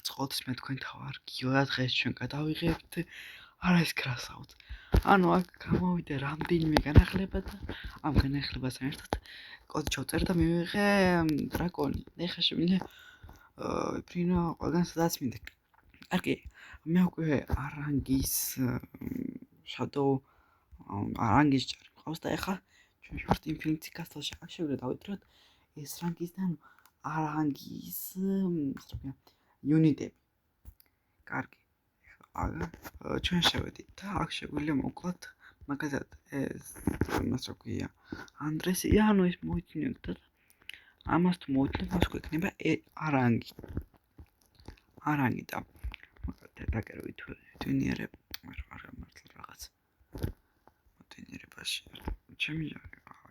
მოგწყოთ მე თქვენთან ვარ გიო დღეს ჩვენ გადავიღებთ არის კრასაუთ. ანუ აქ გამოვიდა რამდენიმე განახლება და ამ განახლებასთან ერთად კოდი ჩავწერ და მივიღე დრაკონი. ეხლა შემინე ვიფრინო ყველგან სადაც მინდა. კარგი, მე უკვე არანგის შადოუ არანგის ჭარი მყავს და ეხლა ჩვენ შევართ ინფინიტი კასტელში. აქ შევიდა დავიტროთ ეს რანგისთან არანგის იუნიტები. კარგი. ჩვენ შევედით და აქ შეგვიძლია მოვკლათ მაგალითად ეს იმას რა ქვია ანდრესი ანუ ეს მოიწინოთ და ამას თუ მოიწინოთ მას გვექნება არანგი და მაგალითად დაკერვით ტვინიერებ არ მართლა რაღაც ტვინიერებაში ჩემი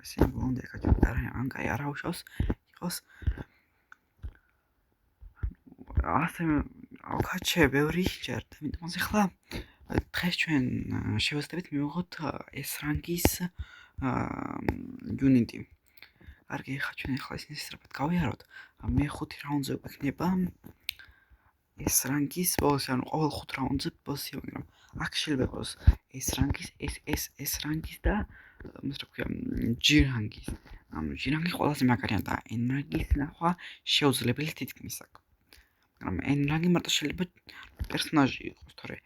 ესე ბონდე ხაჭო არანგი არა უშავს იყოს ასე ავკაჩე ბევრი ჯერდა იმიტომ რომ ახლა დღეს ჩვენ შევეცდებით მივიღოთ ეს რანგის იუნიტი. კარგი, ხა ჩვენ ახლა ისინი სწრაფად გავიაროთ. მე 5 რაუნდზე გვექნება ეს რანგის ბოსი, ანუ ყოველ 5 რაუნდზე ბოსი, მაგრამ აქ შეიძლება იყოს ეს რანგის, ეს რანგის და მას რა ქვია, G რანგის. ანუ G რანგი ყველაზე მაგარია და N რანგის ნახვა შეუძლებელი თითქმის აქ. მაგრამ N რანგი მარტო შეიძლება პერსონაჟი იყოს, თორე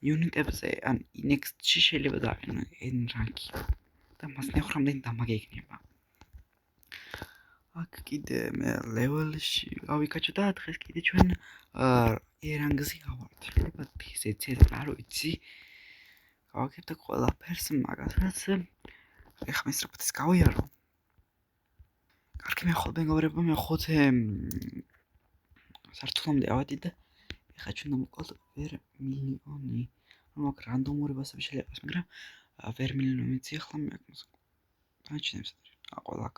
იუნიტებზე ან next-ში შეიძლება დააყენო N რანგი და მას ნახო რამდენი დამაგე იქნება. აქ კიდე მე ლეველში გავიკაჩო და დღეს კიდე ჩვენ E რანგზე გავართ. შეიძლება ეს არ ვიცი. გავაკეთებ და ყველაფერს მაგასაც ეხლა მე სწრაფად ეს გავიარო. კარგი მე ხოლმე მეგობრებო მე 5 სართულამდე ავედი და ეხლა ჩვენ მოვყავთ ვერ მილიონი. ანუ აქ რანდომური ბასები შეიძლება იყოს, მაგრამ ვერ მილიონი ვიცი ახლა მე აქ მას. დაჩინებს ყველა აქ.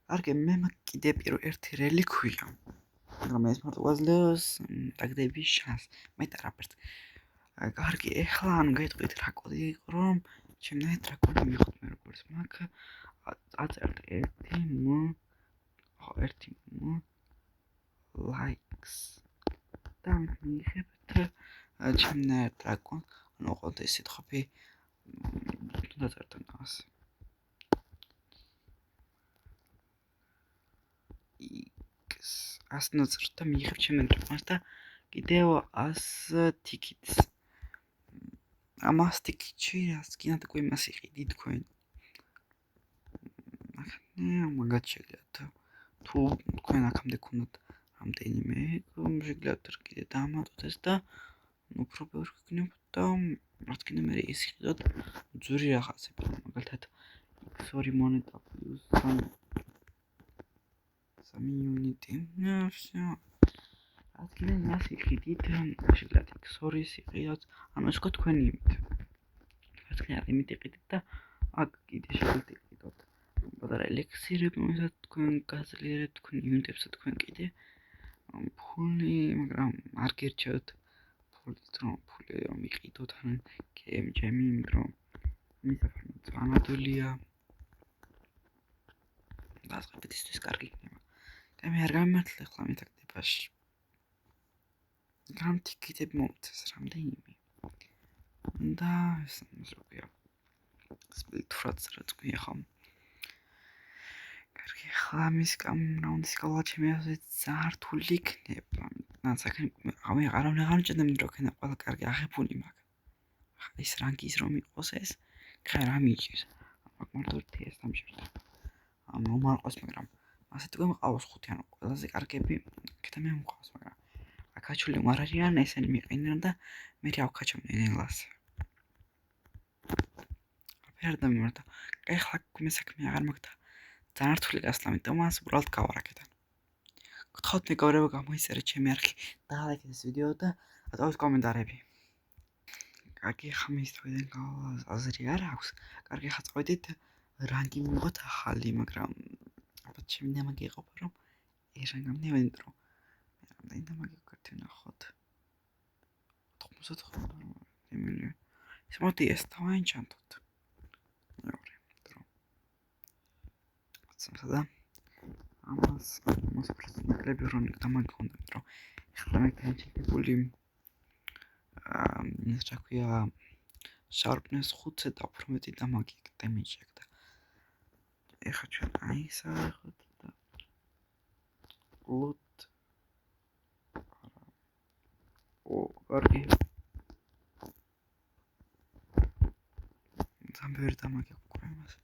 კარგი მე მაგ კიდე ერთი რელიკვია. მაგრამ ეს მარტო გვაძლევს დაგდების შანსს. მე ტრაპერს. კარგი ეხლა ანუ გეტყვით რა კოდი იყო რომ ჩემნაირ დრაკონი მივიღოთ მე როგორც მაგ აწერთ 1 likes და მივიღებთ ჩემნაირ დრაკონს ანუ ყოველთ ეს სიტყვები დაწერთ ასე x 100 ნოწერთ და მივიღებთ ჩემნაირ დრაკონს და კიდევ 100 tickets ამას ტიკეტში რას გინდა გვიმას იყიდით თქვენ მაგათ შეგიძლიათ თუ თქვენ აქამდე გქონდათ რამდენიმე შეგიძლიათ კიდე დაამატოთ ეს და უფრო ბევრი გქნებთ და რაც კიდე მე ის იყიდოთ ძვირი რაღაცები მაგალითად x2 მონეტა პლუს 3 იუნიტი всё რაც კიდე მას იყიდით შეგიძლიათ x2-ის იყიდოთ ანუ ეს თქვენი იმით რაც კიდე იმით იყიდით და აქ კიდე შეგიძლიათ იყიდოთ პატარა ელექსირები რომელსაც თქვენ გაძლიერებთ თქვენ იუნიტებს თქვენ კიდე ფული მაგრამ არ გერჩევთ ფული რომ იყიდოთ ან გემჯემი რომ მისაფარნო წანადულია დასყიდისთვის კარგი იქნება და მე არ გამართლა ახლა მეტაკდებაში გრამ ტიკეტები მომწეს რამდენიმე და ეს როგორია სპლიტ ფრაც რაც გვია ხომ კარგი ახლა მის რაუნდის გავლა ჩემი ასე ზართული იქნება ნაცაკენ ამე აღარ ჭედემ რომ ქენა ყველა კარგი აღებული მაგ ეს რანგის რომ იყოს ეს ხა რა მიჭირს მაგ მარტო ეს დამშერდა ანუ მარყოს მაგრამ ასე თქვენ მყავს 5 ანუ ყველაზე კარგები აქ მე მყავს მაგრამ აკაჩული არ არიან ესენი მიყინან და მე ავკაჩობდნენ ელას აფერ და მიმართა ეხლა მე საქმე აღარ მაგდა ძალიან რთული გასვლა იმიტომ მას უბრალოდ გავარაკეთან გთხოვთ მეგობრებო გამოიწერეთ ჩემი არქი და ლაიქეთ ეს ვიდეო და აწვევთ კომენტარები კარგი ხა მის თავიდან აზრი არ აქვს კარგი ხა წავედით რანგი მივიღოთ ახალი მაგრამ ალბათ ჩემი დამაგი იყო რომ ეს რანგამდე ავედით რომ რამდენი დამაგი ვქართ ნახოთ 95 მილიონი ეს მოდი ეს თავენ ჩანთოთ მეორე დრო და ამას პროცენტები რომ დამაგონდა რომ ეხლა მე განჩეკებული რა ქვია sharpness 5-ზე და უფრო მეტი დამაგი damage აქვს და ეხლა ჩვენ აი ეს ავიღოთ და loot კარგი სამბერ დამაგი უკვე მას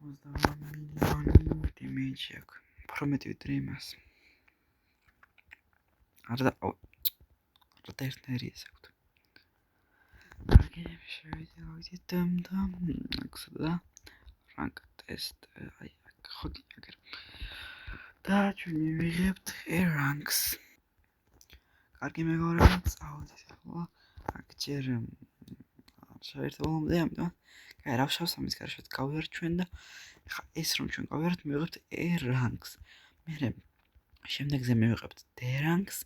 90 მილიონი damage აქვს უფრო მეტი ვიდრე იმას არა ერთნაირი ეს აქვს კარგი შევიდეთ და ახსნა rank test აი ხო გიგერ და ჩვენ მივიღებთ ranks კარგი მეგობრებო წავედით ახლა აქ ჯერ შეერთებულამდე ამიტომ კაი რა ვშავს ამის გარშემო გავიართ ჩვენ და ახლა ეს რომ ჩვენ გავიართ მივიღებთ ranks მე შემდეგზე მივიღებთ D ranks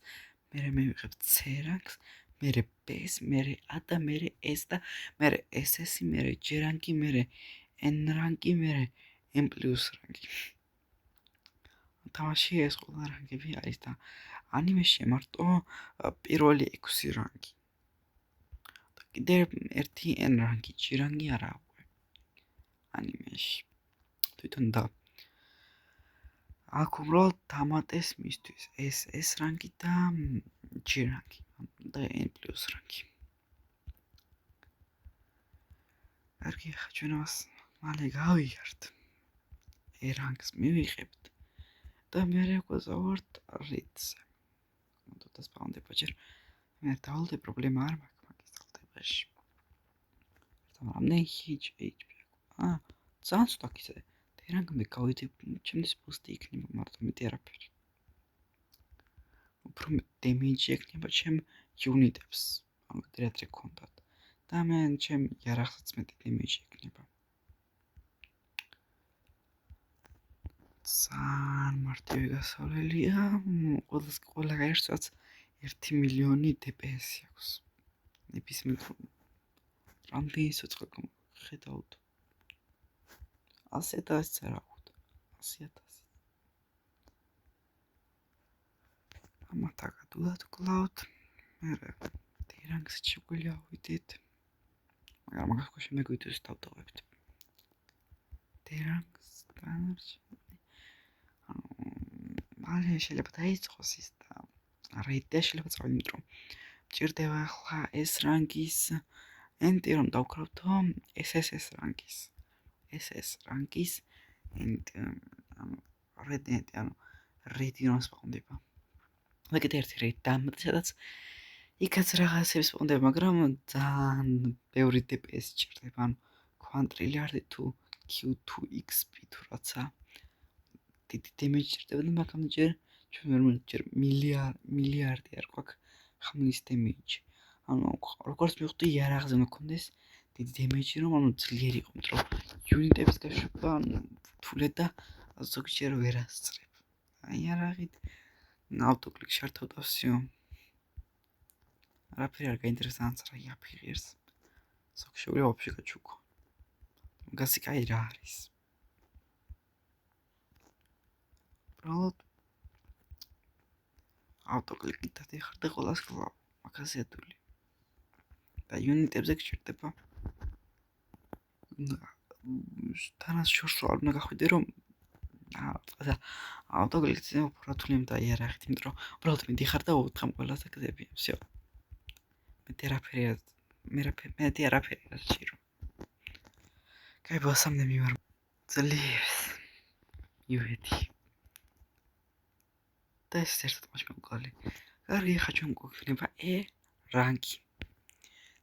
მე მივიღებთ C ranks მე B-ს მე A და მე S და მე SS-ი მე G rank-ი მე N rank-ი მე M+ rank-ი თამაში ეს ყველა რანგები არის და ანიმეში მარტო პირველი 6 რანგი და კიდევ ერთი N რანგი G რანგი არა აქვს ანიმეში თვითონ და აქ უბრალოდ დამატეს მისთვის S რანგი და G რანგი და N+ რანგი კარგი ხა ჩვენ მას მალე გავიართ E რანგს მივიღებთ და მე ვაკვირვებთ რითზე და სპაუნდება ჯერ მე დავალდე პრობლემა არ მაქვს მაგის წელდებაში თამამნე HP ძალიან ცოტა კიდე დერანგამდე გავიდე ჩემთვის ბუსტი იქნება მარტო მეტი არაფერი უფრო დემეიჯი ექნება ჩემ იუნიტებს ანუ დრეთრე კონტაქტ და მე ჩემ იარაღსაც მეტი დემეიჯი ექნება ძალიან მარტივი გასავლელია ყველა ერთსაც 1 მილიონი DPS აქვს ნებისმიერ რამდენი სოწყე ხედავთ 100,000 არა ვუთ 100,000 ამათ აკადულად კლავთ მე დერანგს შეგვიძლია ვიდეთ მაგრამ მაგას ხო შემდეგ ვიდეოს დავტოვებთ დერანგს განარჩევი მალე შეიძლება დაიწყოს ის და რედე შეიძლება წავიდეთ რომ მჭირდება ახლა ეს რანგის ენტი რომ დავკრავთო SS რანგის ანუ რედენტი ანუ რედიონს სპაუნდება და კიდე ერთი რედამ სადაც იქაც რაღაცებს სპაუნდება მაგრამ ძალიან ბევრი DPS ჭირდება ანუ quadrilliard თუ Q2XP თუ რაცა დიდი დემეჯი ჭირდება და მაგამ ჯერ ჩვენ მილიარდი არ გვაქვს ხმლის დემეჯი ანუ როგორც მივხვდი იარაღზე მქონდეს დიდი დემეჯი რომ ანუ ძლიერი იყო რომ იუნიტების გაშვება ანუ რთულად და ზოგჯერ ვერ ასწრებ აი იარაღით ავტოკლიკ შართავ და всё არაფერი არ გაინტერესებს რა იაფიღებს ზოგშეურია ვაფშე გაჩუქო მაგასი კაი რა არის უბრალოდ ავტოკლიკით დადიხარ და ყველას კლავ მაგაზე ადული და იუნიტებზე გჭირდება თანაც შორს არ უნდა გახვიდე რომ ავტოკლიკზე უფრო რთული და იარაღით იმიტომ რომ უბრალოდ მიდიხარ და უთხამ ყველას აკეთებია всё მეტი არაფერი არ სჭირო კაი ბოსამდე მივარ ძლიერს მივედი და ეს ერთად მოშმოყალი კარგი ხა ჩვენ გვქნება E რანგი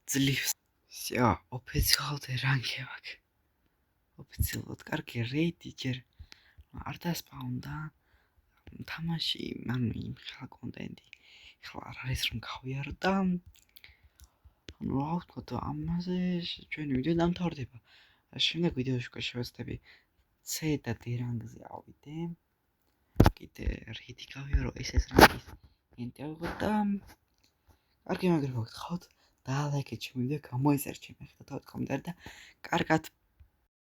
ძლიერს всё ოფიციალურად რანგი აქვს ოფიციალურად კარგი რეიდი ჯერ არ დასპაუნდა თამაში ანუ იმ ხალ კონტენტი ხლა არ არის რომ გავიარო და ანუ რა ვთქვა ამაზე ჩვენი ვიდეო დამთავრდება შემდეგ ვიდეოში შევეცდები C და D რანგზე ავიდე კიდე რიდი გავიარო SS რანგის ენტი ავიღოთ და კარგი მაგრებო გთხოვთ და ლაიქეთ ჩემ ვიდეო გამოიზარდეთ ჩემი ხთა კომენტარი და კარგად